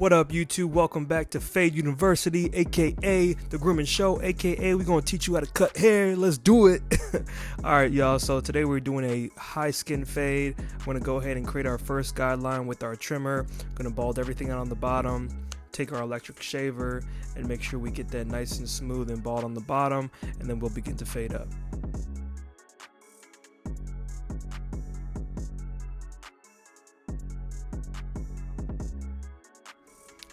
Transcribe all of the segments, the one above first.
What up, YouTube? Welcome back to Fade University, aka The Grooming Show, aka we're gonna teach you how to cut hair. Let's do it. Alright, y'all, so today we're doing a high skin fade. We're gonna go ahead and create our first guideline with our trimmer. Gonna bald everything out on the bottom, take our electric shaver and make sure we get that nice and smooth and bald on the bottom, and then we'll begin to fade up.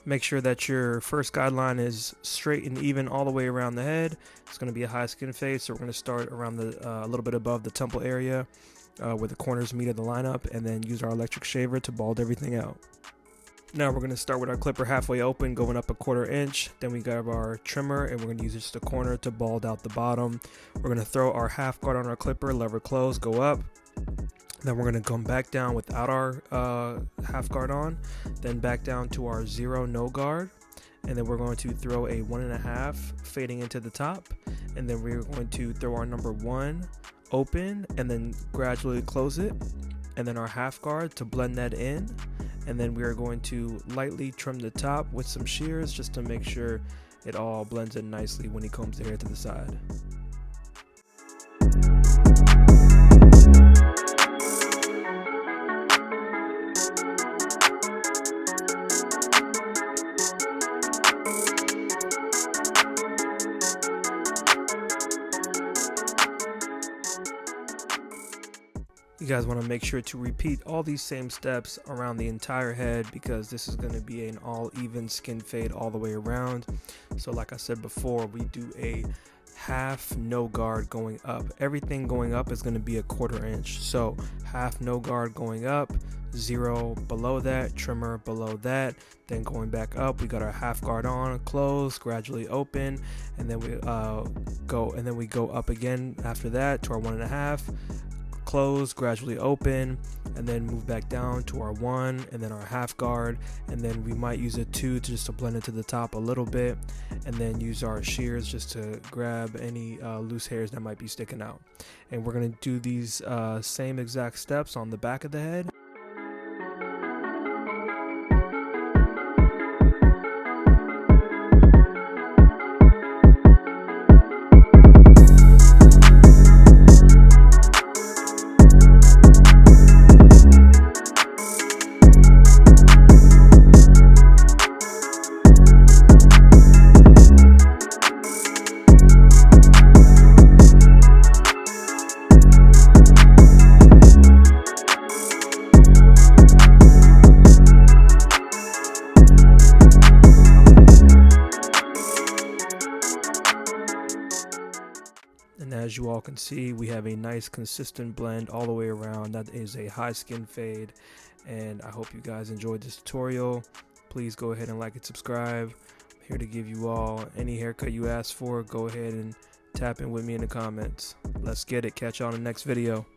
Make sure that your first guideline is straight and even all the way around the head. It's going to be a high skin fade, so we're going to start around the a little bit above the temple area where the corners meet of the lineup, and then use our electric shaver to bald everything out. Now we're going to start with our clipper halfway open, going up 1/4 inch. Then we grab our trimmer and we're going to use just a corner to bald out the bottom. We're going to throw our half guard on our clipper, lever close, go up. Then we're going to come back down without our half guard on, then back down to our 0 no guard, and then we're going to throw a 1.5 fading into the top, and then we're going to throw our number 1 open and then gradually close it, and then our half guard to blend that in, and then we are going to lightly trim the top with some shears just to make sure it all blends in nicely when he combs the hair to the side. You guys want to make sure to repeat all these same steps around the entire head, because this is going to be an all even skin fade all the way around. So like I said before, we do a half no guard going up. Everything going up is going to be 1/4 inch. So half no guard going up, 0 below that, trimmer below that, then going back up, we got our half guard on, close, gradually open, and then we go up again after that to our 1.5, close, gradually open, and then move back down to our 1 and then our half guard, and then we might use a 2 just to blend it to the top a little bit, and then use our shears just to grab any loose hairs that might be sticking out. And we're going to do these same exact steps on the back of the head. And as you all can see, we have a nice consistent blend all the way around. That is a high skin fade, and I hope you guys enjoyed this tutorial. Please go ahead and like and subscribe. I'm here to give you all any haircut you ask for. Go ahead and tap in with me in the comments. Let's get it. Catch y'all in the next video.